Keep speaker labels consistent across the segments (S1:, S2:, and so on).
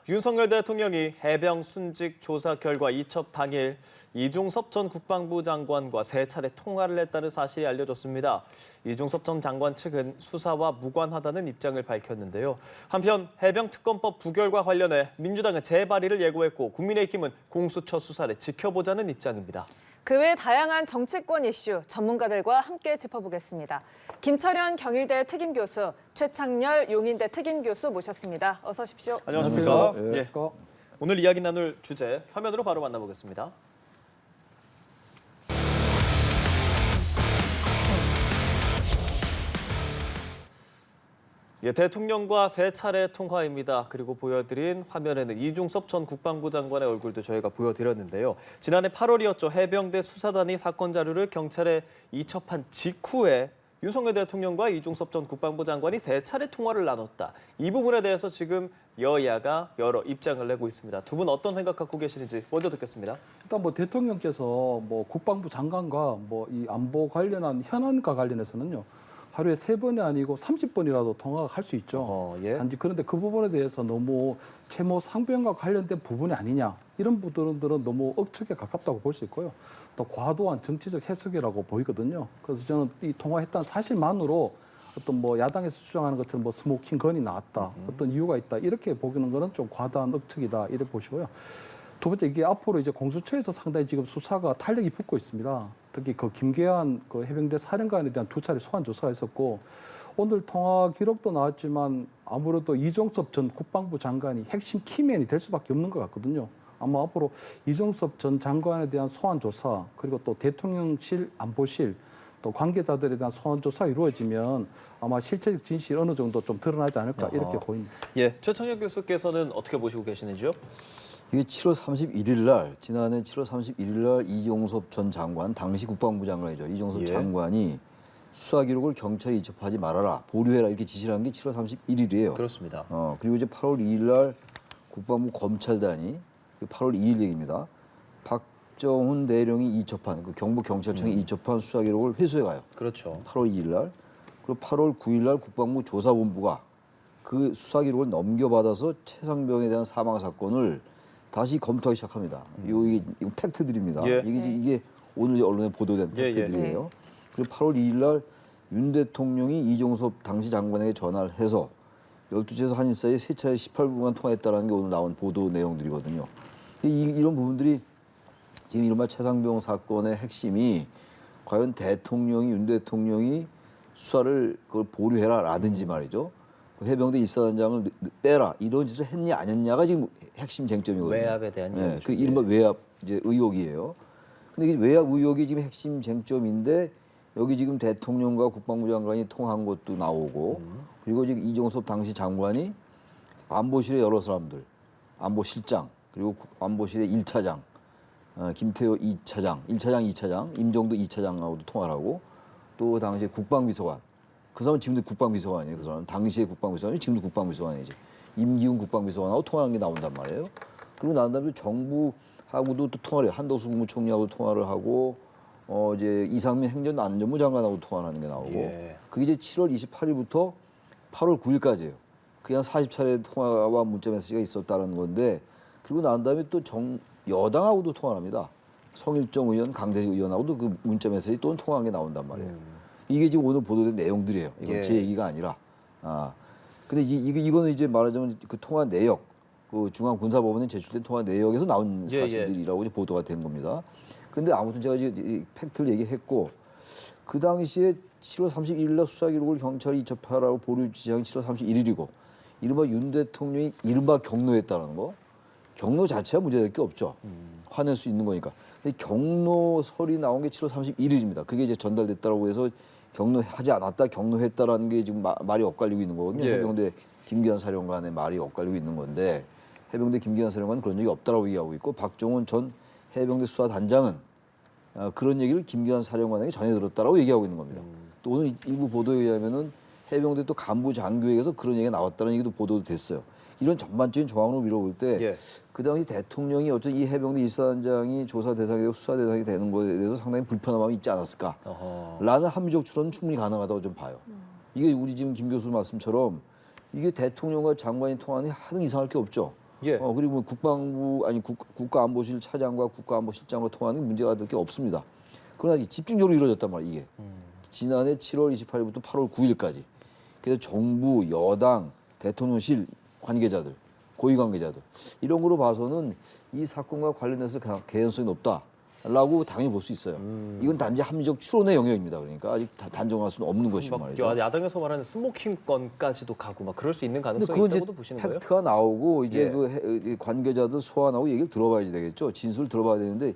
S1: 윤석열 대통령이 해병 순직 조사 결과 이첩 당일 이종섭 전 국방부 장관과 세 차례 통화를 했다는 사실이 알려졌습니다. 이종섭 전 장관 측은 수사와 무관하다는 입장을 밝혔는데요. 한편 해병특검법 부결과 관련해 민주당은 재발의를 예고했고 국민의힘은 공수처 수사를 지켜보자는 입장입니다.
S2: 그 외 다양한 정치권 이슈 전문가들과 함께 짚어보겠습니다. 김철현 경희대 특임교수, 최창렬 용인대 특임교수 모셨습니다. 어서 오십시오.
S1: 안녕하십니까?
S3: 예.
S1: 예. 오늘 이야기 나눌 주제 화면으로 바로 만나보겠습니다. 예, 대통령과 세 차례 통화입니다. 그리고 보여드린 화면에는 이종섭 전 국방부 장관의 얼굴도 저희가 보여드렸는데요. 지난해 8월이었죠. 해병대 수사단이 사건 자료를 경찰에 이첩한 직후에 윤석열 대통령과 이종섭 전 국방부 장관이 세 차례 통화를 나눴다. 이 부분에 대해서 지금 여야가 여러 입장을 내고 있습니다. 두 분 어떤 생각 갖고 계시는지 먼저 듣겠습니다.
S3: 일단 대통령께서 국방부 장관과 이 안보 관련한 현안과 관련해서는요. 하루에 3번이 아니고 30번이라도 통화가 할 수 있죠.
S1: 예.
S3: 단지 그런데 그 부분에 대해서 너무 채모 상병과 관련된 부분이 아니냐 이런 부분들은 너무 억측에 가깝다고 볼 수 있고요. 또 과도한 정치적 해석이라고 보이거든요. 그래서 저는 이 통화했다는 사실만으로 어떤 야당에서 주장하는 것처럼 스모킹 건이 나왔다, 어떤 이유가 있다 이렇게 보기는 거는 좀 과다한 억측이다 이렇게 보시고요. 두 번째 이게 앞으로 이제 공수처에서 상당히 지금 수사가 탄력이 붙고 있습니다. 특히 그 김계한 그 해병대 사령관에 대한 2차례 소환 조사가 있었고 오늘 통화 기록도 나왔지만 아무래도 이종섭 전 국방부 장관이 핵심 키맨이 될 수밖에 없는 것 같거든요. 아마 앞으로 이종섭 전 장관에 대한 소환 조사 그리고 또 대통령실 안보실 또 관계자들에 대한 소환 조사가 이루어지면 아마 실체적 진실이 어느 정도 좀 드러나지 않을까 이렇게 보입니다.
S1: 예, 최창렬 교수께서는 어떻게 보시고 계시는지요?
S4: 이게 7월 31일 날 지난해 7월 31일 날 이종섭 전 장관 당시 국방부 장관이죠. 이종섭
S1: 예.
S4: 장관이 수사 기록을 경찰에 이첩하지 말아라, 보류해라 이렇게 지시를 한 게 7월 31일이에요.
S1: 그렇습니다.
S4: 그리고 이제 8월 2일 날 국방부 검찰단이 8월 2일 얘기입니다. 박정훈 대령이 이첩한 그 경북경찰청에 이첩한 수사 기록을 회수해 가요.
S1: 그렇죠.
S4: 8월 2일 날. 그리고 8월 9일 날 국방부 조사본부가 그 수사 기록을 넘겨받아서 최상병에 대한 사망 사건을 다시 검토하기 시작합니다. 이거 팩트들입니다.
S1: 예.
S4: 이게 오늘 언론에 보도된
S1: 예, 예.
S4: 팩트들이에요. 그리고 8월 2일 날 윤 대통령이 이종섭 당시 장관에게 전화를 해서 12시에서 1시 사이에 세 차례 18분간 통화했다는 게 오늘 나온 보도 내용들이거든요. 이런 부분들이 지금 이른바 최상병 사건의 핵심이 과연 윤 대통령이 수사를 그걸 보류해라라든지 말이죠. 해병대 일사단장을 빼라 이런 짓을 했냐 안 했냐가 지금 핵심 쟁점이거든요.
S1: 외압에 대한 이유죠.
S4: 그 이른바 외압 이제 의혹이에요. 근데 이 외압 의혹이 지금 핵심 쟁점인데 여기 지금 대통령과 국방부 장관이 통화한 것도 나오고 그리고 지금 이종섭 당시 장관이 안보실의 여러 사람들, 안보실장 그리고 안보실의 1차장, 김태호 2차장, 1차장, 2차장, 임종도 2차장하고도 통화를 하고 또 당시 국방비서관 그 사람은 지금도 국방비서관이에요. 그 사람은 당시의 국방비서관이 지금도 국방비서관이지. 임기훈 국방비서관하고 통화한 게 나온단 말이에요. 그리고 난 다음에 정부하고도 또 통화를 해요. 한덕수 국무총리하고 통화를 하고 이제 이상민 행정안전부 장관하고 통화를 하는 게 나오고
S1: 예.
S4: 그게 이제 7월 28일부터 8월 9일까지예요. 그게 한 40차례 통화와 문자 메시지가 있었다는 건데 그리고 난 다음에 또 여당하고도 통화를 합니다. 성일정 의원, 강대식 의원하고도 그 문자 메시지 또는 통화한 게 나온단 말이에요. 이게 지금 오늘 보도된 내용들이에요. 이건
S1: 예.
S4: 제 얘기가 아니라. 근데 이거는 이제 말하자면 그 통화 내역, 그 중앙군사법원에 제출된 통화 내역에서 나온
S1: 예,
S4: 사실들이라고 이제 보도가 된 겁니다. 근데 아무튼 제가 지금 이 팩트를 얘기했고 그 당시에 7월 31일 날 수사 기록을 경찰이 이첩하라고 보류 지시한 7월 31일이고 이른바 윤 대통령이 이른바 경로했다는 거. 경로 자체가 문제될 게 없죠. 화낼 수 있는 거니까. 근데 경로설이 나온 게 7월 31일입니다. 그게 이제 전달됐다고 해서 경로하지 않았다, 경로했다라는 게 지금 말이 엇갈리고 있는 거거든요.
S1: 예.
S4: 해병대 김기환 사령관의 말이 엇갈리고 있는 건데 해병대 김기환 사령관은 그런 적이 없다라고 얘기하고 있고 박정훈 전 해병대 수사단장은 그런 얘기를 김기환 사령관에게 전해 들었다라고 얘기하고 있는 겁니다. 또 오늘 일부 보도에 의하면은 해병대 또 간부 장교에게서 그런 얘기가 나왔다는 얘기도 보도도 됐어요. 이런 전반적인 정황으로 밀어볼 때
S1: 예.
S4: 그 당시 대통령이 어쨌든 이 해병대 일사단장이 조사 대상이 되고 수사 대상이 되는 거에 대해서 상당히 불편한 마음이 있지 않았을까라는 합리적 추론은 충분히 가능하다고 좀 봐요. 이게 우리 지금 김 교수 말씀처럼 이게 대통령과 장관이 통하니 하등 이상할 게 없죠.
S1: 예.
S4: 그리고 뭐 국방부 아니 국가안보실 차장과 국가안보실장으로 통하는 게 문제가 될 게 없습니다. 그러나 집중적으로 이루어졌단 말이에요. 이게 지난해 7월 28일부터 8월 9일까지. 그래서 정부, 여당, 대통령실 관계자들, 고위 관계자들 이런 거로 봐서는 이 사건과 관련해서 개연성이 높다라고 당연히 볼 수 있어요. 이건 단지 합리적 추론의 영역입니다. 그러니까 아직 단정할 수는 없는 것이고
S1: 막
S4: 말이죠.
S1: 야당에서 말하는 스모킹 건까지도 가고 막 그럴 수 있는
S4: 근데
S1: 가능성이
S4: 그건 이제
S1: 있다고도 보시는 거예요?
S4: 팩트가 나오고 이제
S1: 예.
S4: 그 관계자들 소환하고 얘기를 들어봐야 되겠죠. 진술을 들어봐야 되는데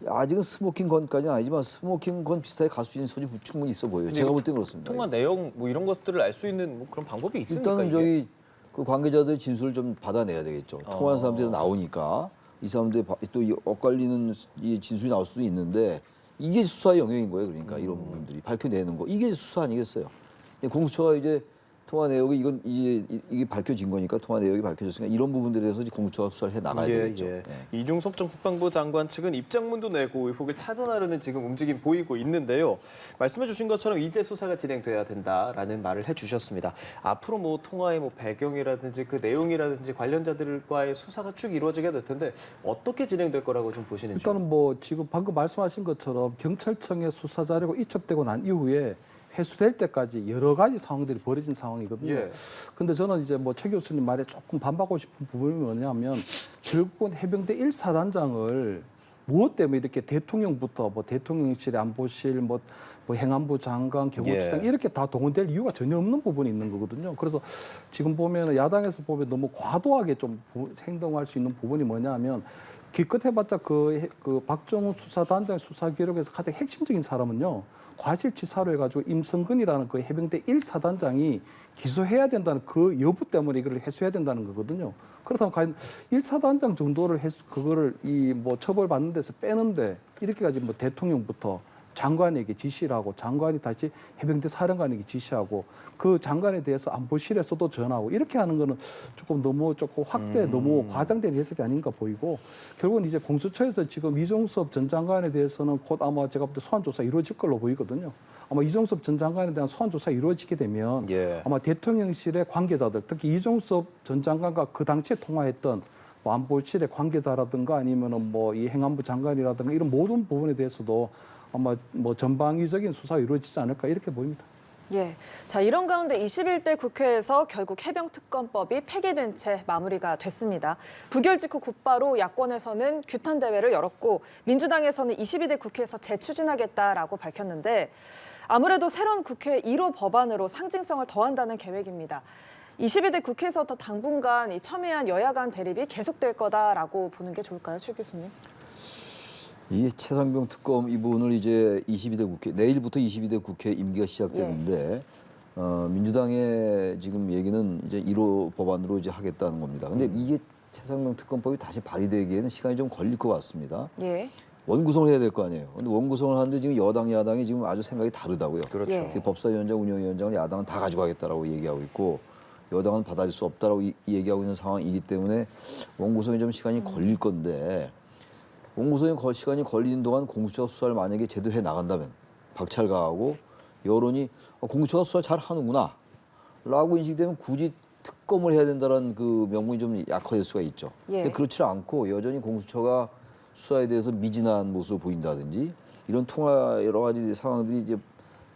S4: 아직은 스모킹 건까지는 아니지만 스모킹 건 비슷하게 갈 수 있는 소지 충분히 있어 보여요. 제가 볼 때는 그렇습니다.
S1: 통화 내용 뭐 이런 것들을 알 수 있는 뭐 그런 방법이 있습니까?
S4: 일단은
S1: 이게?
S4: 저기 그 관계자들 진술을 좀 받아내야 되겠죠. 통화한 사람들이 나오니까 이 사람들 또 엇갈리는 이 진술이 나올 수도 있는데 이게 수사의 영역인 거예요. 그러니까 이런 부분들이 밝혀내는 거 이게 수사 아니겠어요? 공수처가 이제 통화 내역이 이건 이게 밝혀진 거니까 통화 내역이 밝혀졌으니까 이런 부분들에 대해서 이제 공수처가 수사를 해 나가야 되겠죠. 예.
S1: 이중섭 전 국방부 장관 측은 입장문도 내고 의혹을 차단하려는 지금 움직임 보이고 있는데요. 말씀해 주신 것처럼 이제 수사가 진행돼야 된다라는 말을 해주셨습니다. 앞으로 뭐 통화의 뭐 배경이라든지 그 내용이라든지 관련자들과의 수사가 쭉 이루어지게 될 텐데 어떻게 진행될 거라고 좀 보시는지.
S3: 일단은 뭐 지금 방금 말씀하신 것처럼 경찰청의 수사 자료가 이첩되고 난 이후에 회수될 때까지 여러 가지 상황들이 벌어진 상황이거든요.
S1: 예.
S3: 근데 저는 이제 뭐 최 교수님 말에 조금 반박하고 싶은 부분이 뭐냐면 결국은 해병대 1사단장을 무엇 때문에 이렇게 대통령부터 뭐 대통령실의 안보실 뭐 행안부 장관, 경호처장
S1: 예.
S3: 이렇게 다 동원될 이유가 전혀 없는 부분이 있는 거거든요. 그래서 지금 보면 야당에서 보면 너무 과도하게 좀 행동할 수 있는 부분이 뭐냐면 기껏 해봤자 그 박정훈 수사단장 수사 기록에서 가장 핵심적인 사람은요. 과실치사로 해가지고 임성근이라는 그 해병대 1사단장이 기소해야 된다는 그 여부 때문에 이걸 해소해야 된다는 거거든요. 그렇다면 과연 1사단장 정도를 그거를 뭐 처벌받는 데서 빼는데 이렇게까지 뭐 대통령부터 장관에게 지시를 하고 장관이 다시 해병대 사령관에게 지시하고 그 장관에 대해서 안보실에서도 전하고 이렇게 하는 거는 조금 확대 너무 과장된 해석이 아닌가 보이고 결국은 이제 공수처에서 지금 이종섭 전 장관에 대해서는 곧 아마 제가 볼 때 소환 조사 이루어질 걸로 보이거든요. 아마 이종섭 전 장관에 대한 소환 조사 이루어지게 되면
S1: 예.
S3: 아마 대통령실의 관계자들 특히 이종섭 전 장관과 그 당시에 통화했던 뭐 안보실의 관계자라든가 아니면은 뭐 이 행안부 장관이라든가 이런 모든 부분에 대해서도 아마 뭐 전방위적인 수사가 이루어지지 않을까 이렇게 보입니다.
S2: 예. 자, 이런 가운데 21대 국회에서 결국 해병특검법이 폐기된 채 마무리가 됐습니다. 부결 직후 곧바로 야권에서는 규탄 대회를 열었고 민주당에서는 22대 국회에서 재추진하겠다라고 밝혔는데 아무래도 새로운 국회 1호 법안으로 상징성을 더한다는 계획입니다. 22대 국회에서도 당분간 이 첨예한 여야 간 대립이 계속될 거다라고 보는 게 좋을까요, 최 교수님?
S4: 이 최상병 특검 이 부분을 이제 22대 국회 내일부터 22대 국회 임기가 시작되는데 민주당의 지금 얘기는 이제 1호 법안으로 이제 하겠다는 겁니다. 근데 이게 최상병 특검법이 다시 발의되기에는 시간이 좀 걸릴 것 같습니다.
S2: 예.
S4: 원구성을 해야 될 거 아니에요. 근데 원구성을 하는데 지금 여당 야당이 지금 아주 생각이 다르다고요.
S1: 그렇죠.
S2: 예.
S4: 그 법사위원장, 운영위원장을 야당은 다 가져가겠다라고 얘기하고 있고 여당은 받아들일 수 없다라고 얘기하고 있는 상황이기 때문에 원구성에 좀 시간이 걸릴 건데 원구성에 시간이 걸리는 동안 공수처가 수사를 만약에 제대로 해 나간다면 박찰가하고 여론이 공수처가 수사를 잘 하는구나 라고 인식되면 굳이 특검을 해야 된다는 그 명분이 좀 약화될 수가 있죠.
S2: 예.
S4: 근데 그렇지 않고 여전히 공수처가 수사에 대해서 미진한 모습을 보인다든지 이런 통화 여러 가지 상황들이 이제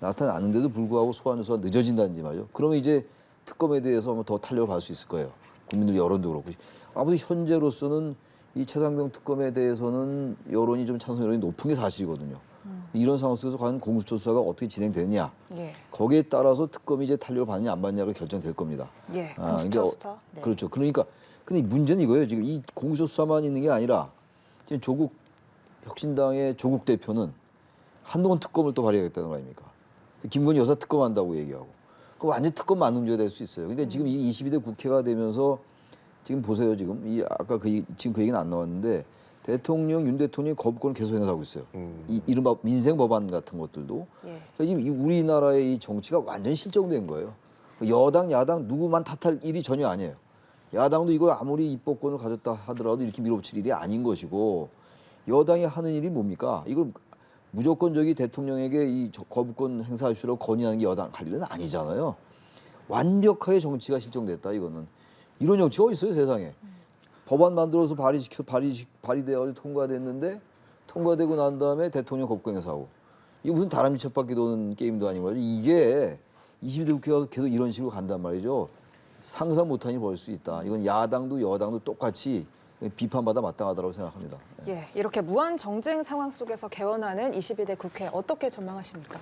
S4: 나타나는데도 불구하고 소환 조사가 늦어진다든지 말이죠. 그러면 이제 특검에 대해서 더 탄력을 받을 수 있을 거예요. 국민들 여론도 그렇고. 아무튼 현재로서는 이 최상병 특검에 대해서는 여론이 좀 찬성 여론이 높은 게 사실이거든요. 이런 상황 속에서 과연 공수처 수사가 어떻게 진행되느냐.
S2: 예.
S4: 거기에 따라서 특검이 이제 탄력을 받느냐 안 받느냐가 결정될 겁니다.
S2: 예.
S4: 그러니까
S2: 공수처 수사. 네.
S4: 그렇죠. 그러니까 근데 문제는 이거예요. 지금 이 공수처 수사만 있는 게 아니라 지금 조국 혁신당의 조국 대표는 한동훈 특검을 또 발의하겠다는 거 아닙니까? 김건희 여사 특검 한다고 얘기하고. 그 완전 특검 만능죄가 될 수 있어요. 그러니까 지금 이 22대 국회가 되면서 지금 보세요. 지금 이 아까 지금 그 얘기는 안 나왔는데 대통령 윤 대통령이 거부권을 계속 행사하고 있어요. 이 이른바 민생 법안 같은 것들도.
S2: 예.
S4: 그러니까 지금 이 우리나라의 이 정치가 완전 실종된 거예요. 여당 야당 누구만 탓할 일이 전혀 아니에요. 야당도 이걸 아무리 입법권을 가졌다 하더라도 이렇게 밀어붙일 일이 아닌 것이고 여당이 하는 일이 뭡니까? 이걸 무조건 대통령에게 이 거부권 행사하시라고 건의하는 게 여당 할 일은 아니잖아요. 완벽하게 정치가 실종됐다 이거는. 이런 정치가 어디 있어요 세상에. 법안 만들어서 발의되어 통과됐는데 통과되고 난 다음에 대통령 거부권 행사하고 이게 무슨 다람쥐 쳇바퀴 도는 게임도 아니고 말이죠. 이게 22대 국회 가서 계속 이런 식으로 간단 말이죠. 상상 못한 일이 벌일 수 있다. 이건 야당도 여당도 똑같이 비판받아 마땅하다고 생각합니다.
S2: 예, 이렇게 무한 정쟁 상황 속에서 개원하는 22대 국회 어떻게 전망하십니까?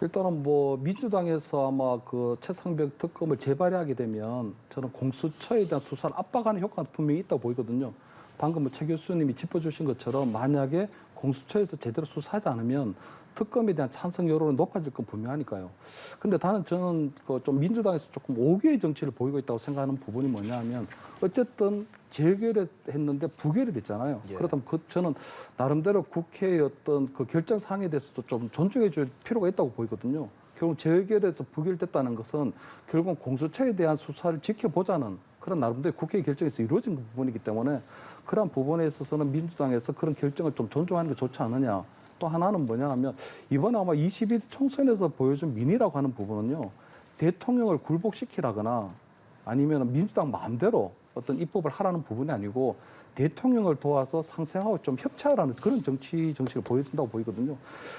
S3: 일단은 뭐 민주당에서 아마 그 최상병 특검을 재발의하게 되면 저는 공수처에 대한 수사를 압박하는 효과가 분명히 있다고 보이거든요. 방금 뭐 최 교수님이 짚어주신 것처럼 만약에 공수처에서 제대로 수사하지 않으면 특검에 대한 찬성 여론은 높아질 건 분명하니까요. 근데 저는 좀 민주당에서 조금 오개의 정치를 보이고 있다고 생각하는 부분이 뭐냐면 어쨌든 재결했는데 부결이 됐잖아요.
S1: 예.
S3: 그렇다면 저는 나름대로 국회의 어떤 그 결정 사항에 대해서도 좀 존중해 줄 필요가 있다고 보이거든요. 결국 재결해서 부결됐다는 것은 결국 공수처에 대한 수사를 지켜보자는 그런 나름대로 국회의 결정에서 이루어진 부분이기 때문에 그런 부분에 있어서는 민주당에서 그런 결정을 좀 존중하는 게 좋지 않느냐. 또 하나는 뭐냐 하면 이번에 아마 22대 총선에서 보여준 민의라고 하는 부분은요. 대통령을 굴복시키라거나 아니면 민주당 마음대로 어떤 입법을 하라는 부분이 아니고 대통령을 도와서 상생하고 좀 협치하라는 그런 정치를 보여준다고 보이거든요.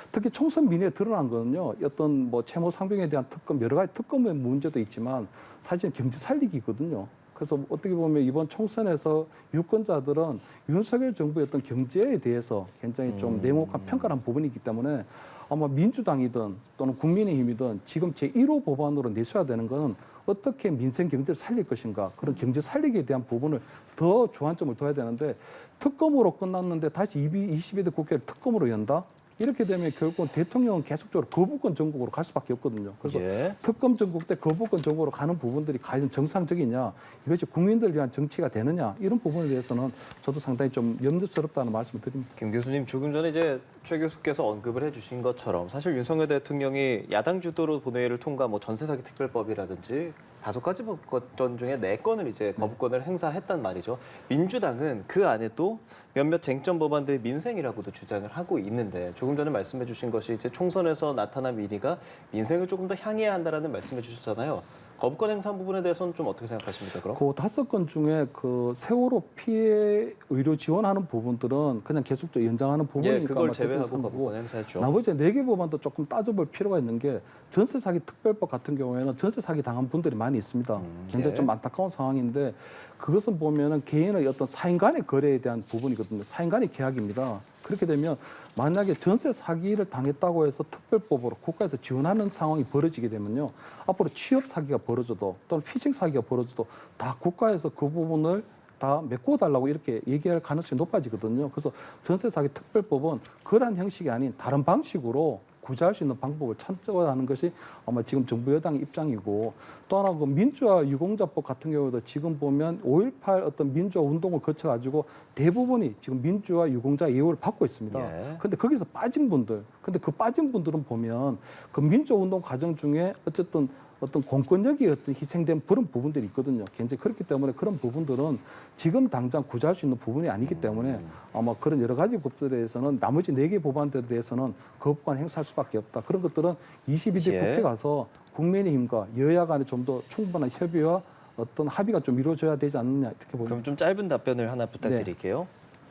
S3: 특히 총선 민의에 드러난 거는요. 어떤 뭐 채무 상병에 대한 특검 여러 가지 특검의 문제도 있지만 사실 경제 살리기거든요. 그래서 어떻게 보면 이번 총선에서 유권자들은 윤석열 정부의 어떤 경제에 대해서 굉장히 좀 냉혹한 평가를 한 부분이기 때문에 아마 민주당이든 또는 국민의힘이든 지금 제1호 법안으로 내셔야 되는 건 어떻게 민생 경제를 살릴 것인가 그런 경제 살리기에 대한 부분을 더 주안점을 둬야 되는데 특검으로 끝났는데 다시 22대 국회를 특검으로 연다? 이렇게 되면 결국은 대통령은 계속적으로 거부권 정국으로 갈 수밖에 없거든요. 그래서
S1: 예.
S3: 특검 정국 때 거부권 정국으로 가는 부분들이 과연 정상적이냐, 이것이 국민들을 위한 정치가 되느냐 이런 부분에 대해서는 저도 상당히 좀 염려스럽다는 말씀을 드립니다.
S1: 김 교수님 조금 전에 이제 최 교수께서 언급을 해주신 것처럼 사실 윤석열 대통령이 야당 주도로 본회의를 통과 뭐 전세사기 특별법이라든지 5가지 법전 중에 4건을 이제 거부권을 행사했단 말이죠. 민주당은 그 안에 또 몇몇 쟁점 법안들의 민생이라고도 주장을 하고 있는데 조금 전에 말씀해 주신 것이 이제 총선에서 나타난 민의가 민생을 조금 더 향해야 한다라는 말씀해 주셨잖아요. 거부권 행사 부분에 대해서는 좀 어떻게 생각하십니까? 그럼?
S3: 그 5건 중에 그 세월호 피해 의료 지원하는 부분들은 그냥 계속적으로 연장하는 부분이니까
S1: 예, 그걸
S3: 아마
S1: 제외하고
S3: 그렇게
S1: 거부권 행사했죠.
S3: 나머지 4개 법안도 조금 따져볼 필요가 있는 게 전세 사기 특별법 같은 경우에는 전세 사기 당한 분들이 많이 있습니다. 굉장히
S1: 예.
S3: 좀 안타까운 상황인데 그것은 보면은 개인의 어떤 사인 간의 거래에 대한 부분이거든요. 사인 간의 계약입니다. 그렇게 되면 만약에 전세 사기를 당했다고 해서 특별법으로 국가에서 지원하는 상황이 벌어지게 되면요. 앞으로 취업 사기가 벌어져도 또는 피싱 사기가 벌어져도 다 국가에서 그 부분을 다 메꿔달라고 이렇게 얘기할 가능성이 높아지거든요. 그래서 전세 사기 특별법은 그러한 형식이 아닌 다른 방식으로 구제할 수 있는 방법을 찾아야 하는 것이 아마 지금 정부 여당의 입장이고 또 하나 그 민주화 유공자법 같은 경우도 지금 보면 5.18 어떤 민주화 운동을 거쳐가지고 대부분이 지금 민주화 유공자 예우를 받고 있습니다.
S1: 예.
S3: 근데 거기서 빠진 분들, 근데 그 빠진 분들은 보면 그 민주화 운동 과정 중에 어쨌든 어떤 공권력이 어떤 희생된 그런 부분들이 있거든요. 굉장히 그렇기 때문에 그런 부분들은 지금 당장 구제할 수 있는 부분이 아니기 때문에 아마 그런 여러 가지 법들에 대해서는 나머지 4개 법안들에 대해서는 거부권 행사할 수밖에 없다. 그런 것들은 22대
S1: 예.
S3: 국회 가서 국민의힘과 여야 간에 좀 더 충분한 협의와 어떤 합의가 좀 이루어져야 되지 않느냐 이렇게 봅니다.
S1: 그럼 좀 짧은 답변을 하나 부탁드릴게요.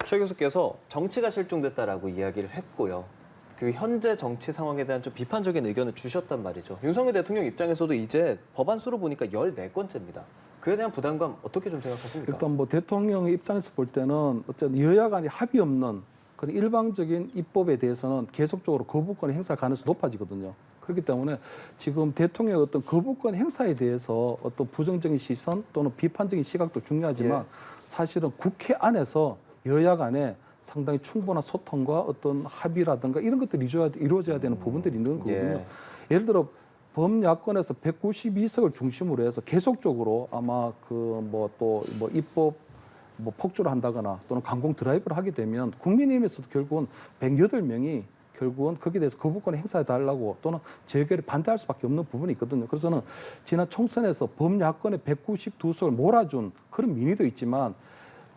S1: 최 교수께서 정치가 실종됐다라고 이야기를 했고요. 그 현재 정치 상황에 대한 좀 비판적인 의견을 주셨단 말이죠. 윤석열 대통령 입장에서도 이제 법안 수로 보니까 14건째입니다. 그에 대한 부담감 어떻게 좀 생각하십니까?
S3: 일단 뭐 대통령의 입장에서 볼 때는 어쨌든 여야 간에 합의 없는 그런 일방적인 입법에 대해서는 계속적으로 거부권 행사할 가능성이 높아지거든요. 그렇기 때문에 지금 대통령의 어떤 거부권 행사에 대해서 어떤 부정적인 시선 또는 비판적인 시각도 중요하지만
S1: 예.
S3: 사실은 국회 안에서 여야 간에 상당히 충분한 소통과 어떤 합의라든가 이런 것들이 이루어져야 되는 부분들이 있는 거거든요.
S1: 예.
S3: 예를 들어 범야권에서 192석을 중심으로 해서 계속적으로 아마 입법 폭주를 한다거나 또는 강공 드라이브를 하게 되면 국민의힘에서도 결국은 108명이 결국은 거기에 대해서 거부권 행사해 달라고 또는 재결에 반대할 수밖에 없는 부분이 있거든요. 그래서 저는 지난 총선에서 범야권의 192석을 몰아준 그런 민의도 있지만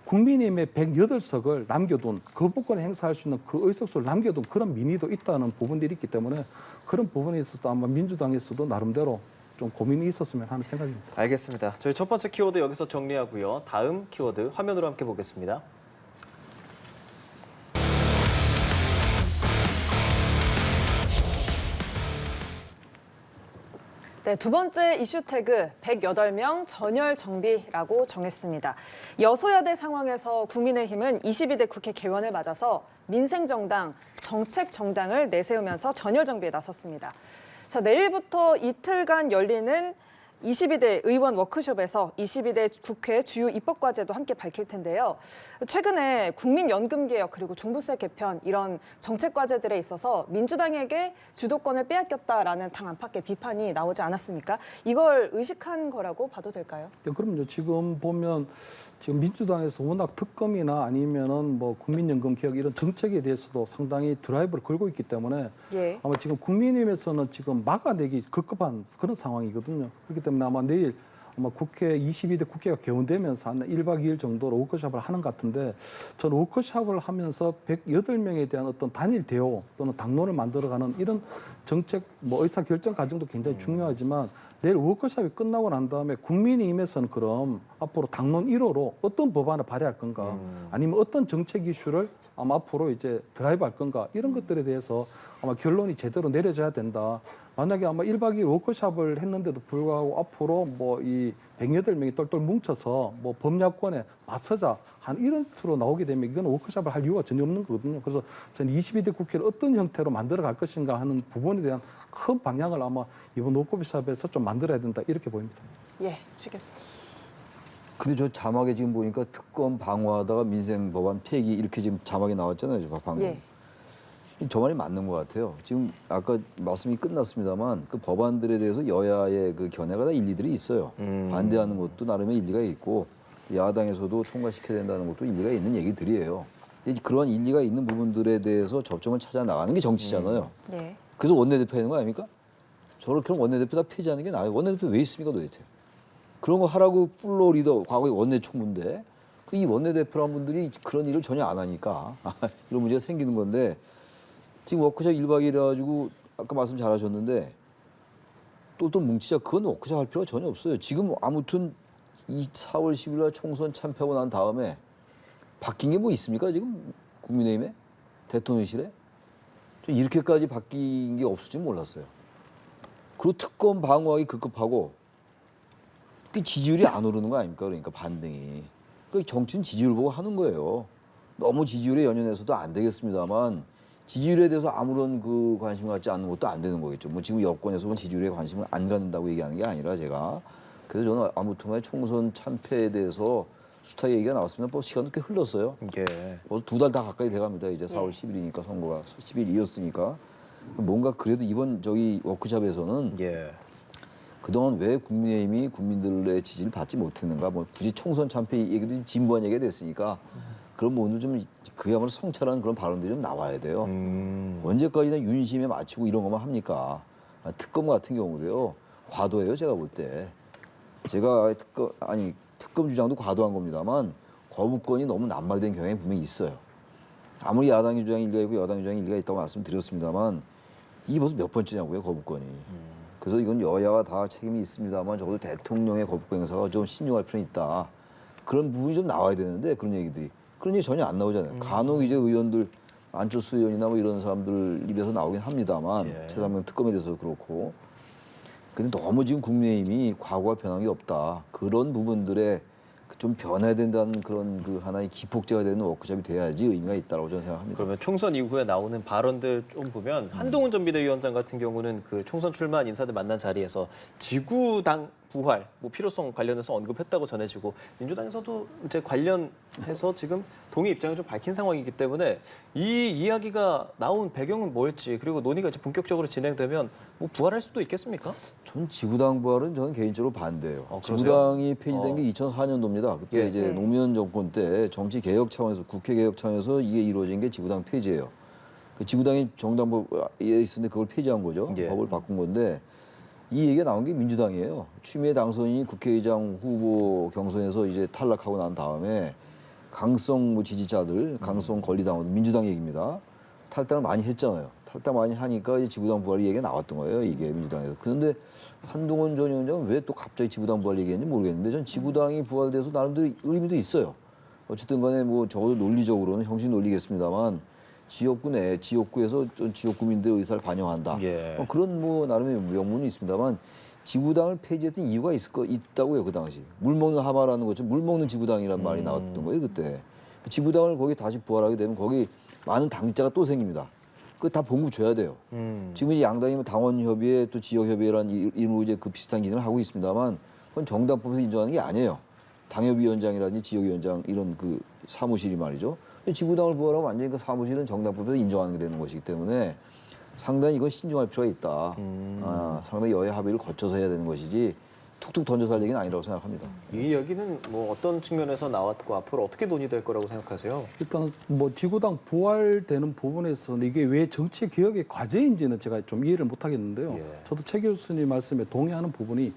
S3: 국민의힘의 108석을 남겨둔 거부권 행사할 수 있는 그 의석수를 남겨둔 그런 민의도 있다는 부분들이 있기 때문에 그런 부분에 있어서 아마 민주당에서도 나름대로 좀 고민이 있었으면 하는 생각입니다.
S1: 알겠습니다. 저희 첫 번째 키워드 여기서 정리하고요. 다음 키워드 화면으로 함께 보겠습니다.
S2: 네, 두 번째 이슈 태그 108명 전열 정비라고 정했습니다. 여소야대 상황에서 국민의힘은 22대 국회 개원을 맞아서 민생정당, 정책정당을 내세우면서 전열 정비에 나섰습니다. 자, 내일부터 이틀간 열리는 22대 의원 워크숍에서 22대 국회 주요 입법과제도 함께 밝힐 텐데요. 최근에 국민연금개혁 그리고 종부세 개편 이런 정책과제들에 있어서 민주당에게 주도권을 빼앗겼다라는 당 안팎의 비판이 나오지 않았습니까? 이걸 의식한 거라고 봐도 될까요?
S3: 네, 그럼요. 지금 보면 지금 민주당에서 워낙 특검이나 아니면은 뭐 국민연금 개혁 이런 정책에 대해서도 상당히 드라이브를 걸고 있기 때문에
S2: 예.
S3: 아마 지금 국민의힘에서는 지금 막아내기 급급한 그런 상황이거든요. 그렇기 때문에 아마 내일 아마 국회 22대 국회가 개원되면서 한 1박 2일 정도로 워크숍을 하는 것 같은데 저는 워크숍을 하면서 108명에 대한 어떤 단일 대오 또는 당론을 만들어가는 이런 정책 뭐 의사결정 과정도 굉장히 중요하지만 내일 워크숍이 끝나고 난 다음에 국민의힘에서는 그럼 앞으로 당론 1호로 어떤 법안을 발의할 건가 아니면 어떤 정책 이슈를 아마 앞으로 이제 드라이브할 건가 이런 것들에 대해서 아마 결론이 제대로 내려져야 된다. 만약에 아마 1박 2일 워크숍을 했는데도 불구하고 앞으로 뭐 이 108명이 똘똘 뭉쳐서 뭐 법야권에 맞서자 한 이런 투로 나오게 되면 이건 워크숍을 할 이유가 전혀 없는 거거든요. 그래서 저는 22대 국회를 어떤 형태로 만들어 갈 것인가 하는 부분에 대한 큰 방향을 아마 이번 워크숍에서 좀 만들어야 된다 이렇게 보입니다.
S2: 예, 주겠습니다.
S4: 근데 저 자막에 지금 보니까 특검 방어하다가 민생 법안 폐기 이렇게 지금 자막이 나왔잖아요. 저 방금.
S2: 예.
S4: 저 말이 맞는 것 같아요. 지금 아까 말씀이 끝났습니다만 그 법안들에 대해서 여야의 그 견해가 다 일리들이 있어요. 반대하는 것도 나름의 일리가 있고 야당에서도 통과시켜야 된다는 것도 일리가 있는 얘기들이에요. 근데 그러한 일리가 있는 부분들에 대해서 접점을 찾아 나가는 게 정치잖아요.
S2: 네.
S4: 그래서 원내대표 하는 거 아닙니까? 저렇게 원내대표 다 폐지하는 게 나아요. 원내대표 왜 있습니까 도대체? 그런 거 하라고 플로 리더 과거에 원내총무인데 이 원내대표란 분들이 그런 일을 전혀 안 하니까 이런 문제가 생기는 건데 지금 워크숍 1박 2일 해가지고 아까 말씀 잘하셨는데 또 뭉치자 그건 워크숍 할 필요가 전혀 없어요. 지금 아무튼 이 4월 10일 날 총선 참패하고 난 다음에 바뀐 게 뭐 있습니까? 지금 국민의힘에 대통령실에 좀 이렇게까지 바뀐 게 없을 줄 몰랐어요. 그리고 특검 방어하기 급급하고 그 지지율이 안 오르는 거 아닙니까? 그러니까 반등이. 그 정치는 지지율 보고 하는 거예요. 너무 지지율에 연연해서도 안 되겠습니다만 지지율에 대해서 아무런 그 관심을 갖지 않는 것도 안 되는 거겠죠. 뭐 지금 여권에서는 지지율에 관심을 안 갖는다고 얘기하는 게 아니라 제가 그래서 저는 아무튼간에 총선 참패에 대해서 수타 얘기가 나왔습니다. 벌써 시간도 꽤 흘렀어요.
S1: 예.
S4: 벌써 2달 다 가까이 돼갑니다. 이제 4월 10일이니까 선거가 10일이었으니까 뭔가 그래도 이번 저기 워크숍에서는
S1: 예.
S4: 그동안 왜 국민의힘이 국민들의 지지를 받지 못했는가? 뭐 굳이 총선 참패 얘기도 진부한 얘기가 됐으니까 그런 부분도 좀 그야말로 성찰하는 그런 발언들이 좀 나와야 돼요. 언제까지나 윤심에 맞추고 이런 것만 합니까? 특검 같은 경우도요. 과도해요. 제가 볼 때. 제가 특검 주장도 과도한 겁니다만 거부권이 너무 남발된 경향이 분명히 있어요. 아무리 야당의 주장이 일리가 있고 여당의 주장이 일리가 있다고 말씀드렸습니다만 이게 벌써 몇 번째냐고요. 거부권이. 그래서 이건 여야가 다 책임이 있습니다만 적어도 대통령의 거부권 행사가 좀 신중할 필요는 있다. 그런 부분이 좀 나와야 되는데 그런 얘기들이. 그런 얘기 전혀 안 나오잖아요. 간혹 이제 의원들 안철수 의원이나 뭐 이런 사람들 입에서 나오긴 합니다만
S1: 예.
S4: 최상병 특검에 대해서도 그렇고. 근데 너무 지금 국민의힘이 과거와 변한 게 없다. 그런 부분들에 좀 변해야 된다는 그런 그 하나의 기폭제가 되는 워크숍이 돼야지 의미가 있다고 저는 생각합니다.
S1: 그러면 총선 이후에 나오는 발언들 좀 보면 한동훈 전 비대위원장 같은 경우는 그 총선 출마한 인사들 만난 자리에서 지구당 부활, 뭐 필요성 관련해서 언급했다고 전해지고 민주당에서도 이제 관련해서 지금 동의 입장을 좀 밝힌 상황이기 때문에 이 이야기가 나온 배경은 뭘지 그리고 논의가 이제 본격적으로 진행되면 뭐 부활할 수도 있겠습니까?
S4: 전 지구당 부활은 저는 개인적으로 반대예요.
S1: 그러세요?
S4: 지구당이 폐지된 게 2004년도입니다. 그때
S1: 예.
S4: 이제 노무현 정권 때 정치 개혁 차원에서 국회 개혁 차원에서 이게 이루어진 게 지구당 폐지예요. 그 지구당이 정당법에 있었는데 그걸 폐지한 거죠.
S1: 예.
S4: 법을 바꾼 건데 이 얘기가 나온 게 민주당이에요. 추미애 당선인이 국회의장 후보 경선에서 이제 탈락하고 난 다음에 강성 지지자들, 강성 권리당원 민주당 얘기입니다. 탈당을 많이 했잖아요. 살짝 많이 하니까 이제 지구당 부활 얘기가 나왔던 거예요. 이게 민주당에서. 그런데 한동훈 전 위원장은 왜 또 갑자기 지구당 부활 얘기했는지 모르겠는데 전 지구당이 부활돼서 나름대로 의미도 있어요. 어쨌든 간에 뭐 적어도 논리적으로는 형식 논리겠습니다만 지역구 내 지역구에서 어떤 지역구민들의 의사를 반영한다.
S1: 예.
S4: 그런 뭐 나름의 명분이 있습니다만 지구당을 폐지했던 이유가 있다고요. 그 당시. 물 먹는 하마라는 것처럼 물 먹는 지구당이라는 말이 나왔던 거예요. 그때. 지구당을 거기 다시 부활하게 되면 거기 많은 당자가 또 생깁니다. 그거 다 봉급 줘야 돼요. 지금 이 양당이 당원협의회 또 지역협의회라는 이름으로 이제 그 비슷한 기능을 하고 있습니다만 그건 정당법에서 인정하는 게 아니에요. 당협위원장이라든지 지역위원장 이런 그 사무실이 말이죠. 근데 지구당을 부활하면 완전히 그 사무실은 정당법에서 인정하는 게 되는 것이기 때문에 상당히 이건 신중할 필요가 있다. 상당히 여야 합의를 거쳐서 해야 되는 것이지 툭툭 던져서 할 얘기는 아니라고 생각합니다.
S1: 이 이야기는 뭐 어떤 측면에서 나왔고 앞으로 어떻게 논의될 거라고 생각하세요?
S3: 일단 뭐 지구당 부활되는 부분에서는 이게 왜 정치 개혁의 과제인지는 제가 좀 이해를 못 하겠는데요.
S1: 예.
S3: 저도 최 교수님 말씀에 동의하는 부분이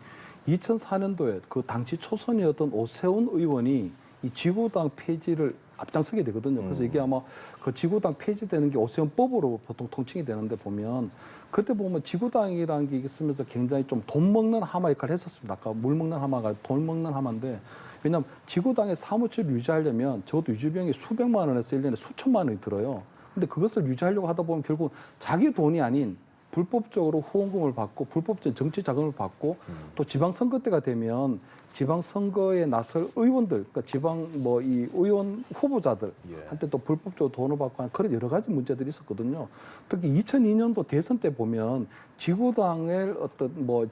S3: 2004년도에 그 당시 초선이었던 오세훈 의원이 이 지구당 폐지를 앞장서게 되거든요. 그래서 이게 아마 그 지구당 폐지되는 게 오세훈법으로 보통 통칭이 되는데 보면 그때 보면 지구당이라는 게 있으면서 굉장히 좀 돈 먹는 하마 역할을 했었습니다. 아까 물 먹는 하마가 돈 먹는 하마인데 왜냐하면 지구당의 사무처를 유지하려면 적어도 유지비용이 수백만 원에서 1년에 수천만 원이 들어요. 근데 그것을 유지하려고 하다 보면 결국 자기 돈이 아닌 불법적으로 후원금을 받고 불법적인 정치 자금을 받고 또 지방선거 때가 되면 지방선거에 나설 의원들, 그러니까 지방 뭐 이 의원 후보자들 한테 또 불법적으로 돈을 받고 하는 그런 여러 가지 문제들이 있었거든요. 특히 2002년도 대선 때 보면 지구당의 어떤 뭐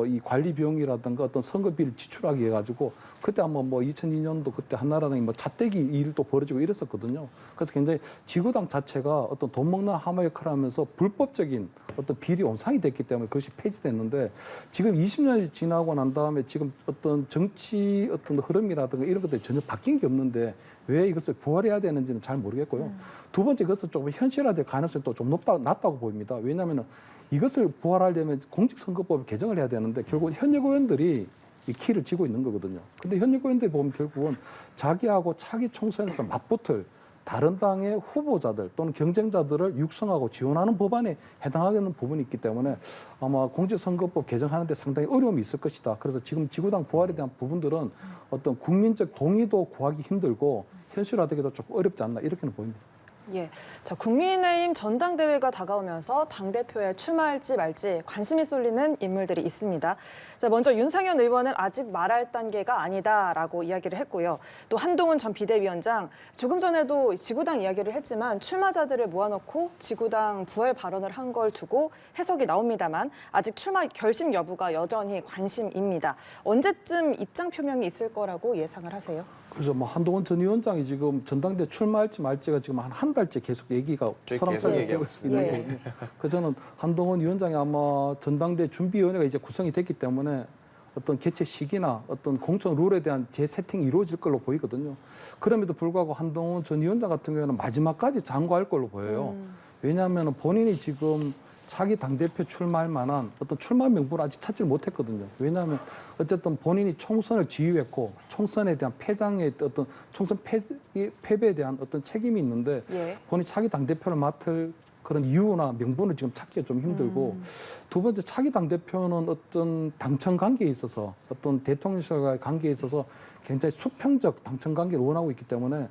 S3: 이 관리 비용이라든가 어떤 선거비를 지출하기 해가지고 그때 아마 뭐 2002년도 그때 한나라당이 뭐 차떼기 일도 벌어지고 이랬었거든요. 그래서 굉장히 지구당 자체가 어떤 돈 먹는 하마 역할을 하면서 불법적인 어떤 비리 온상이 됐기 때문에 그것이 폐지됐는데 지금 20년이 지나고 난 다음에 지금 어떤 정치 어떤 흐름이라든가 이런 것들이 전혀 바뀐 게 없는데 왜 이것을 부활해야 되는지는 잘 모르겠고요. 두 번째 그것은 조금 현실화될 가능성이 또 좀 낮다고 보입니다. 왜냐하면 이것을 부활하려면 공직선거법을 개정을 해야 되는데 결국 현역 의원들이 이 키를 쥐고 있는 거거든요. 근데 현역 의원들이 보면 결국은 자기하고 차기 총선에서 맞붙을 다른 당의 후보자들 또는 경쟁자들을 육성하고 지원하는 법안에 해당하는 부분이 있기 때문에 아마 공직선거법 개정하는 데 상당히 어려움이 있을 것이다. 그래서 지금 지구당 부활에 대한 부분들은 어떤 국민적 동의도 구하기 힘들고 현실화되기도 조금 어렵지 않나 이렇게는 보입니다.
S2: 예, 자, 국민의힘 전당대회가 다가오면서 당대표에 출마할지 말지 관심이 쏠리는 인물들이 있습니다. 자, 먼저 윤상현 의원은 아직 말할 단계가 아니다라고 이야기를 했고요. 또 한동훈 전 비대위원장, 조금 전에도 지구당 이야기를 했지만 출마자들을 모아놓고 지구당 부활 발언을 한 걸 두고 해석이 나옵니다만 아직 출마 결심 여부가 여전히 관심입니다. 언제쯤 입장 표명이 있을 거라고 예상을 하세요?
S3: 그래서 뭐 한동훈 전 위원장이 지금 전당대 출마할지 말지가 지금 한 달째 계속 얘기가 설왕설래 되고 있는 거거든요. 그래서 저는 한동훈 위원장이 아마 전당대 준비위원회가 이제 구성이 됐기 때문에 어떤 개최 시기나 어떤 공천 룰에 대한 재세팅이 이루어질 걸로 보이거든요. 그럼에도 불구하고 한동훈 전 위원장 같은 경우에는 마지막까지 장구할 걸로 보여요. 왜냐하면 본인이 지금 차기 당대표 출마할 만한 어떤 출마 명분을 아직 찾지를 못했거든요. 왜냐하면 어쨌든 본인이 총선을 지휘했고 총선에 대한 패장의 어떤 총선 패배에 대한 어떤 책임이 있는데 본인이 차기 당대표를 맡을 그런 이유나 명분을 지금 찾기가 좀 힘들고 두 번째 차기 당대표는 어떤 당청 관계에 있어서 어떤 대통령실과의 관계에 있어서 굉장히 수평적 당청 관계를 원하고 있기 때문에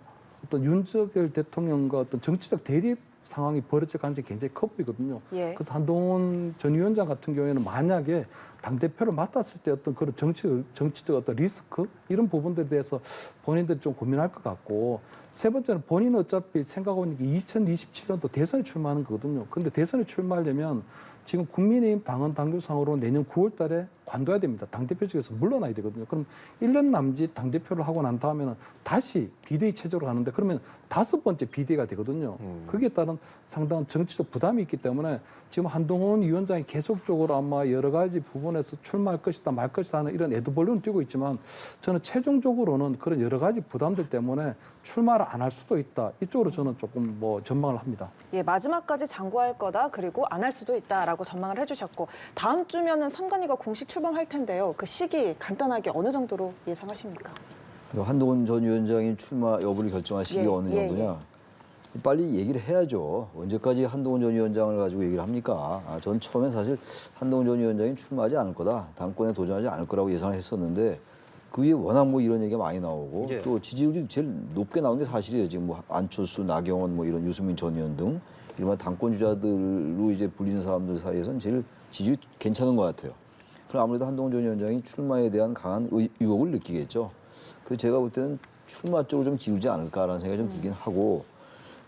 S3: 어떤 윤석열 대통령과 어떤 정치적 대립 상황이 벌어질 가능성이 굉장히 커 보이거든요. 그래서 한동훈 전 위원장 같은 경우에는 만약에 당대표를 맡았을 때 어떤 그런 정치적 어떤 리스크 이런 부분들에 대해서 본인들이 좀 고민할 것 같고 세 번째는 본인은 어차피 생각하고 있는 게 2027년도 대선에 출마하는 거거든요. 그런데 대선에 출마하려면 지금 국민의힘 당헌 당규상으로 내년 9월 달에 관둬야 됩니다. 당대표직에서 물러나야 되거든요. 그럼 1년 남짓 당대표를 하고 난 다음에는 다시 비대위 체제로 가는데 그러면 5번째 비대위가 되거든요. 거기에 따른 상당한 정치적 부담이 있기 때문에 지금 한동훈 위원장이 계속적으로 아마 여러 가지 부분에서 출마할 것이다 말 것이다 하는 이런 애도벌룬을 띄고 있지만 저는 최종적으로는 그런 여러 가지 부담들 때문에 출마를 안 할 수도 있다. 이쪽으로 저는 조금 뭐 전망을 합니다.
S2: 예, 마지막까지 장구할 거다. 그리고 안 할 수도 있다라고 전망을 해주셨고 다음 주면은 선관위가 공식 출범할 텐데요. 그 시기 간단하게 어느 정도로 예상하십니까?
S4: 한동훈 전 위원장이 출마 여부를 결정할 시기가 어느 정도냐? 빨리 얘기를 해야죠. 언제까지 한동훈 전 위원장을 가지고 얘기를 합니까? 전 처음에 사실 한동훈 전 위원장이 출마하지 않을 거다, 당권에 도전하지 않을 거라고 예상을 했었는데 그 위에 워낙 뭐 이런 얘기가 많이 나오고
S1: 예.
S4: 또 지지율이 제일 높게 나온 게 사실이에요. 지금 뭐 안철수, 나경원 뭐 이런 유승민 전 의원 등 이런 당권 주자들로 이제 불리는 사람들 사이에서는 제일 지지율이 괜찮은 것 같아요. 그럼 아무래도 한동훈 전 위원장이 출마에 대한 강한 의혹을 느끼겠죠. 그래서 제가 볼 때는 출마 쪽으로 좀 기울지 않을까라는 생각이 좀 들긴 하고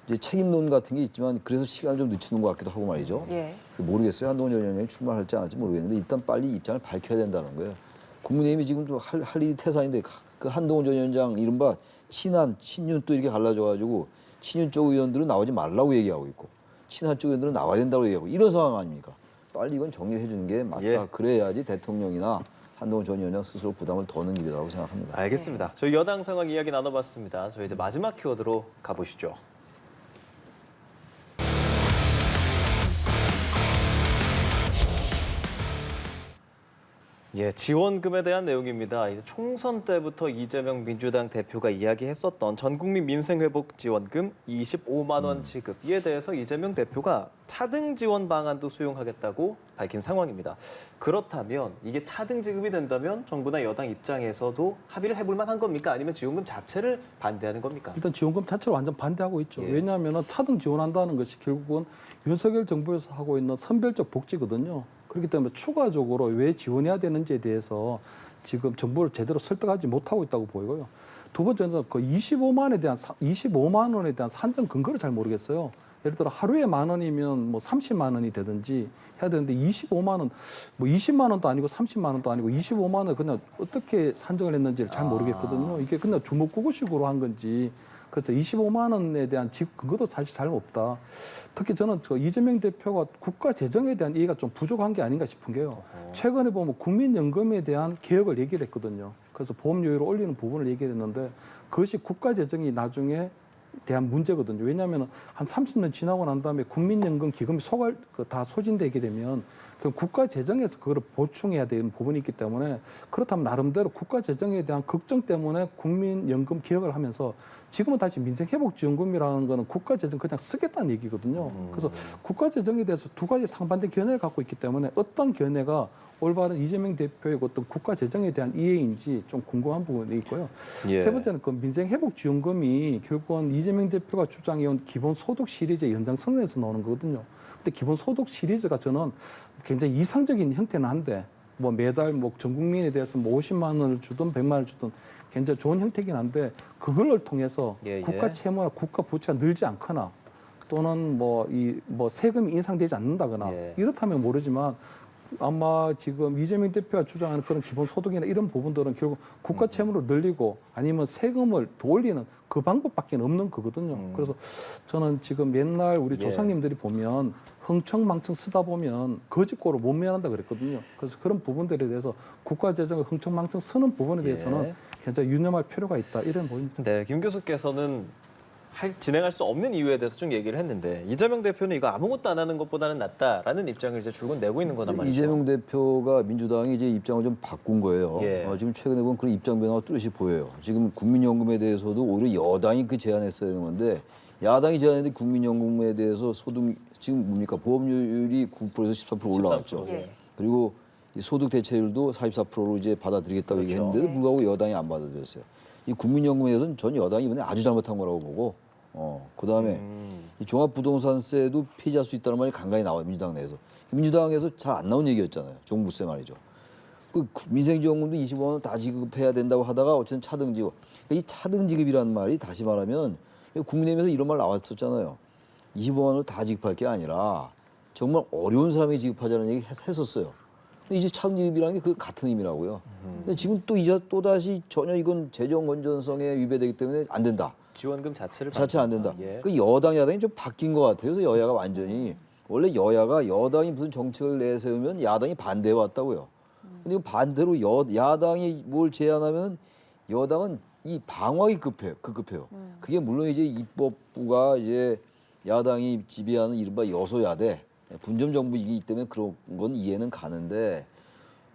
S4: 이제 책임론 같은 게 있지만 그래서 시간을 좀 늦추는 것 같기도 하고 말이죠.
S2: 예.
S4: 모르겠어요. 한동훈 전 위원장이 출마할지 안 할지 모르겠는데 일단 빨리 입장을 밝혀야 된다는 거예요. 국민의힘이 지금 또 할 일이 태산인데 그 한동훈 전 위원장 이른바 친한, 친윤 또 이렇게 갈라져가지고 친윤 쪽 의원들은 나오지 말라고 얘기하고 있고 친한 쪽 의원들은 나와야 된다고 얘기하고 이런 상황 아닙니까? 빨리 이건 정리해 주는 게 맞다.
S1: 예.
S4: 그래야지 대통령이나 한동훈 전 위원장 스스로 부담을 더 느끼게 되라고 생각합니다.
S1: 알겠습니다. 저희 여당 상황 이야기 나눠봤습니다. 저희 이제 마지막 키워드로 가보시죠. 예, 지원금에 대한 내용입니다. 이제 총선 때부터 이재명 민주당 대표가 이야기했었던 전국민 민생회복 지원금 25만 원 지급. 이에 대해서 이재명 대표가 차등 지원 방안도 수용하겠다고 밝힌 상황입니다. 그렇다면 이게 차등 지급이 된다면 정부나 여당 입장에서도 합의를 해볼 만한 겁니까? 아니면 지원금 자체를 반대하는 겁니까?
S3: 일단 지원금 자체를 완전 반대하고 있죠.
S1: 예.
S3: 왜냐하면 차등 지원한다는 것이 결국은 윤석열 정부에서 하고 있는 선별적 복지거든요. 그렇기 때문에 추가적으로 왜 지원해야 되는지에 대해서 지금 정부를 제대로 설득하지 못하고 있다고 보이고요. 두 번째는 그 25만 원에 대한 산정 근거를 잘 모르겠어요. 예를 들어 하루에 10,000원이면 뭐 30만 원이 되든지 해야 되는데 25만 원, 뭐 20만 원도 아니고 30만 원도 아니고 25만 원 그냥 어떻게 산정을 했는지를 잘 모르겠거든요. 이게 그냥 주먹구구식으로 한 건지. 그래서 25만 원에 대한 지급 근거도 사실 잘 없다. 특히 저는 이재명 대표가 국가 재정에 대한 이해가 좀 부족한 게 아닌가 싶은 게요. 최근에 보면 국민연금에 대한 개혁을 얘기를 했거든요. 그래서 보험료율을 올리는 부분을 얘기를 했는데 그것이 국가 재정이 나중에 대한 문제거든요. 왜냐하면 한 30년 지나고 난 다음에 국민연금 기금이 다 소진되게 되면 그럼 국가 재정에서 그거를 보충해야 되는 부분이 있기 때문에 그렇다면 나름대로 국가 재정에 대한 걱정 때문에 국민연금 개혁을 하면서 지금은 다시 민생회복지원금이라는 거는 국가 재정 그냥 쓰겠다는 얘기거든요. 그래서 국가 재정에 대해서 두 가지 상반된 견해를 갖고 있기 때문에 어떤 견해가 올바른 이재명 대표의 어떤 국가 재정에 대한 이해인지 좀 궁금한 부분이 있고요.
S1: 예.
S3: 세 번째는 그 민생회복지원금이 결국은 이재명 대표가 주장해온 기본소득 시리즈의 연장선에서 나오는 거거든요. 근데 기본소득 시리즈가 저는 굉장히 이상적인 형태는 한데 뭐 매달 뭐 전 국민에 대해서 뭐 50만 원을 주든 100만 원을 주든 굉장히 좋은 형태긴 한데 그걸 통해서
S1: 예.
S3: 국가 채무나 국가 부채가 늘지 않거나 또는 뭐 세금이 인상되지 않는다거나
S1: 예.
S3: 이렇다면 모르지만 아마 지금 이재명 대표가 주장하는 그런 기본소득이나 이런 부분들은 결국 국가 채무를 늘리고 아니면 세금을 더 올리는 그 방법밖에 없는 거거든요. 그래서 저는 지금 옛날 우리
S1: 예.
S3: 조상님들이 보면 흥청망청 쓰다 보면 거짓고로 못 면한다 그랬거든요. 그래서 그런 부분들에 대해서 국가 재정을 흥청망청 쓰는 부분에 대해서는
S1: 예.
S3: 굉장히 유념할 필요가 있다 이런 보입니다.
S1: 네, 김 교수께서는 진행할 수 없는 이유에 대해서 좀 얘기를 했는데 이재명 대표는 이거 아무것도 안 하는 것보다는 낫다라는 입장을 이제 줄곧 내고 있는 거단 말이죠.
S4: 이재명 대표가 민주당이 이제 입장을 좀 바꾼 거예요.
S1: 예.
S4: 지금 최근에 보면 그런 입장 변화가 뚜렷이 보여요. 지금 국민연금에 대해서도 오히려 여당이 그 제안했어야 되는 건데 야당이 제안했는데 국민연금에 대해서 소득 지금 뭡니까 보험료율이 9%에서 14% 올라왔죠.
S1: 13%.
S2: 예.
S4: 그리고 이 소득 대체율도 44%로 이제 받아들이겠다고
S1: 그렇죠.
S4: 얘기했는데도 불구하고 여당이 안 받아들였어요. 이 국민연금에 대해서는 전 여당이 이번에 아주 잘못한 거라고 보고 그다음에 이 종합부동산세도 폐지할 수 있다는 말이 간간히 나와요. 민주당 내에서. 민주당에서 잘 안 나온 얘기였잖아요. 종부세 말이죠. 그 민생지원금도 25만 원 다 지급해야 된다고 하다가 어쨌든 차등지급. 이 차등지급이라는 말이 다시 말하면 국민의힘에서 이런 말 나왔었잖아요. 25만 원을 다 지급할 게 아니라 정말 어려운 사람이 지급하자는 얘기 했었어요. 근데 이제 차등지급이라는 게 그 같은 의미라고요. 근데 지금 또 이제 또 다시 전혀 이건 재정 건전성에 위배되기 때문에 안 된다.
S1: 지원금 자체를
S4: 안 된다.
S1: 예.
S4: 그 여당 야당이 좀 바뀐 것 같아요. 그래서 여야가 완전히 원래 여당이 무슨 정책을 내세우면 야당이 반대해 왔다고요. 근데 반대로 야당이 뭘 제안하면 여당은 이 방어하기 급급해요. 그게 물론 이제 입법부가 이제 야당이 지배하는 이른바 여소야대 분점 정부이기 때문에 그런 건 이해는 가는데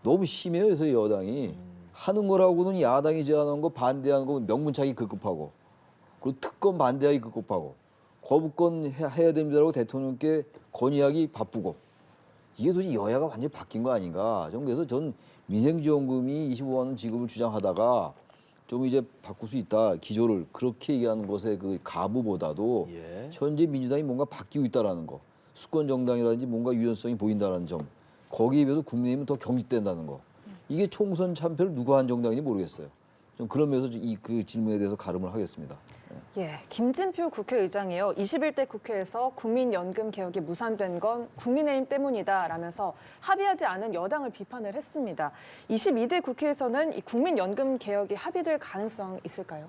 S4: 너무 심해요. 그래서 여당이 하는 거라고는 야당이 제안한 거 반대하는 거 명분차기 급급하고 그리고 특검 반대하기 급급하고 거부권 해야 됩니다라고 대통령께 건의하기 바쁘고 이게 도대체 여야가 완전히 바뀐 거 아닌가. 좀 그래서 전 민생지원금이 25만 원 지급을 주장하다가 좀 이제 바꿀 수 있다 기조를 그렇게 얘기하는 것의 그 가부보다도
S1: 예.
S4: 현재 민주당이 뭔가 바뀌고 있다라는 거, 수권 정당이라든지 뭔가 유연성이 보인다라는 점, 거기에 비해서 국민의힘은 더 경직된다는 거. 이게 총선 참패를 누가 한 정당인지 모르겠어요. 좀 그런 면에서 그 질문에 대해서 가름을 하겠습니다.
S2: 예, 김진표 국회의장이요. 21대 국회에서 국민연금 개혁이 무산된 건 국민의힘 때문이다라면서 합의하지 않은 여당을 비판을 했습니다. 22대 국회에서는 이 국민연금 개혁이 합의될 가능성 있을까요?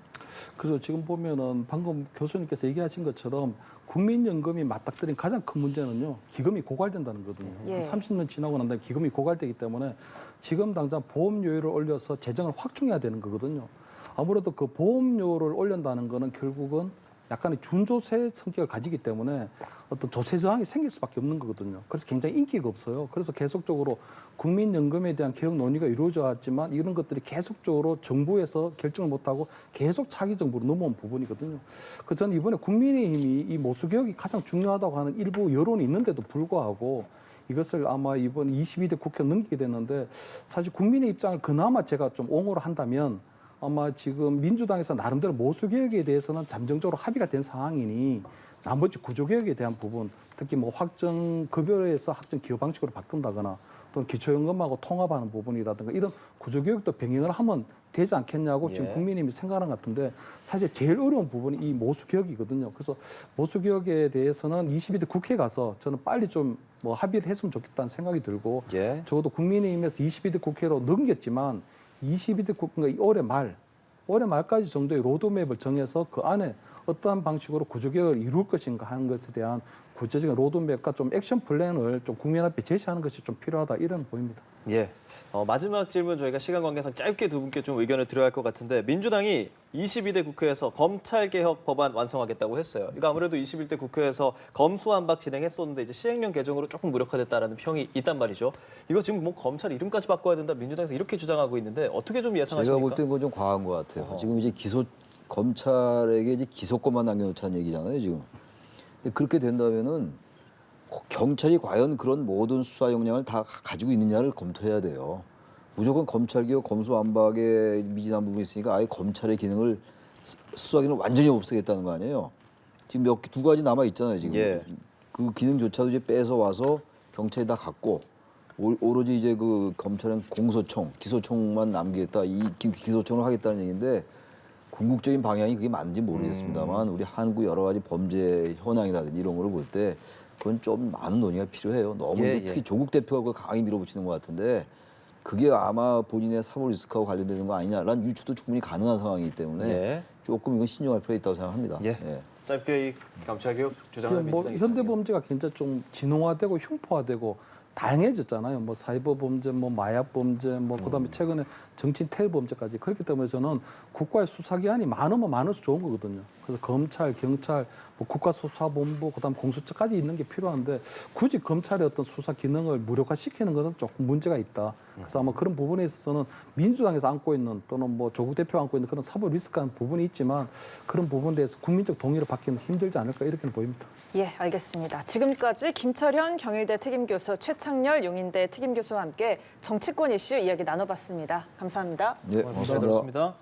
S3: 그래서 지금 보면은 방금 교수님께서 얘기하신 것처럼 국민연금이 맞닥뜨린 가장 큰 문제는요, 기금이 고갈된다는 거거든요.
S2: 예.
S3: 30년 지나고 난 다음에 기금이 고갈되기 때문에 지금 당장 보험료율을 올려서 재정을 확충해야 되는 거거든요. 아무래도 그 보험료를 올린다는 거는 결국은 약간의 준조세 성격을 가지기 때문에 어떤 조세 저항이 생길 수밖에 없는 거거든요. 그래서 굉장히 인기가 없어요. 그래서 계속적으로 국민연금에 대한 개혁 논의가 이루어져 왔지만 이런 것들이 계속적으로 정부에서 결정을 못하고 계속 차기 정부로 넘어온 부분이거든요. 그래서 저는 이번에 국민의힘이 이 모수개혁이 가장 중요하다고 하는 일부 여론이 있는데도 불구하고 이것을 아마 이번 22대 국회 넘기게 됐는데 사실 국민의 입장을 그나마 제가 좀 옹호를 한다면 아마 지금 민주당에서 나름대로 모수개혁에 대해서는 잠정적으로 합의가 된 상황이니 나머지 구조개혁에 대한 부분, 특히 뭐 확정급여에서 확정기여 방식으로 바꾼다거나 또는 기초연금하고 통합하는 부분이라든가 이런 구조개혁도 병행을 하면 되지 않겠냐고 지금
S1: 예.
S3: 국민의힘이 생각하는 것 같은데 사실 제일 어려운 부분이 이 모수개혁이거든요. 그래서 모수개혁에 대해서는 22대 국회에 가서 저는 빨리 좀 뭐 합의를 했으면 좋겠다는 생각이 들고
S1: 예.
S3: 적어도 국민의힘에서 22대 국회로 넘겼지만 22대 국회가 올해 말까지 정도의 로드맵을 정해서 그 안에 어떠한 방식으로 구조개혁을 이룰 것인가 하는 것에 대한 구체적인 로드맵과 좀 액션 플랜을 좀 국민 앞에 제시하는 것이 좀 필요하다 이런 보입니다.
S1: 예. 마지막 질문 저희가 시간 관계상 짧게 두 분께 좀 의견을 드려야 할 것 같은데 민주당이 22대 국회에서 검찰개혁 법안 완성하겠다고 했어요. 그러니까 아무래도 21대 국회에서 검수완박 진행했었는데 이제 시행령 개정으로 조금 무력화됐다라는 평이 있단 말이죠. 이거 지금 뭐 검찰 이름까지 바꿔야 된다 민주당에서 이렇게 주장하고 있는데 어떻게 좀 예상하십니까?
S4: 제가 볼 때 그건 좀 과한 것 같아요. 지금 이제 검찰에게 이제 기소권만 남겨놓자는 얘기잖아요, 지금. 근데 그렇게 된다면은 경찰이 과연 그런 모든 수사 역량을 다 가지고 있느냐를 검토해야 돼요. 무조건 검찰개혁, 검수완박에 미진한 부분이 있으니까 아예 검찰의 기능을 수사 기능을 완전히 없애겠다는 거 아니에요. 지금 두 가지 남아 있잖아요, 지금.
S1: 예.
S4: 그 기능조차도 이제 뺏어 와서 경찰이 다 갖고 오로지 이제 그 검찰은 공소총, 기소총만 남기겠다. 이 기소총을 하겠다는 얘기인데 궁극적인 방향이 그게 맞는지 모르겠습니다만 우리 한국 여러 가지 범죄 현황이라든지 이런 거를 볼 때 그건 좀 많은 논의가 필요해요. 너무
S1: 예,
S4: 특히 조국 대표가 그걸 강하게 밀어붙이는 것 같은데 그게 아마 본인의 사법 리스크하고 관련되는 거 아니냐라는 유추도 충분히 가능한 상황이기 때문에
S1: 예.
S4: 조금 이건 신중할 필요가 있다고 생각합니다.
S1: 예. 짧게 이 검찰개혁 주장하는
S3: 뭐
S1: 민주당이
S3: 현대
S1: 있다면.
S3: 범죄가 굉장히 좀 진화되고 흉포화되고 다양해졌잖아요. 뭐 사이버 범죄, 뭐 마약 범죄, 뭐 그다음에 최근에 정치인 테러 범죄까지 그렇기 때문에 저는 국가의 수사기관이 많으면 많을수록 좋은 거거든요. 그래서 검찰, 경찰, 뭐 국가수사본부, 그다음 공수처까지 있는 게 필요한데 굳이 검찰의 어떤 수사 기능을 무력화시키는 것은 조금 문제가 있다. 그래서 아마 그런 부분에 있어서는 민주당에서 안고 있는 또는 뭐 조국 대표가 안고 있는 그런 사법 리스크한 부분이 있지만 그런 부분에 대해서 국민적 동의를 받기는 힘들지 않을까 이렇게 보입니다.
S2: 예, 알겠습니다. 지금까지 김철현 경일대 특임교수, 최창렬 용인대 특임교수와 함께 정치권 이슈 이야기 나눠봤습니다. 감사합니다.
S4: 네,
S1: 잘
S4: 고맙습니다.
S1: 들었습니다.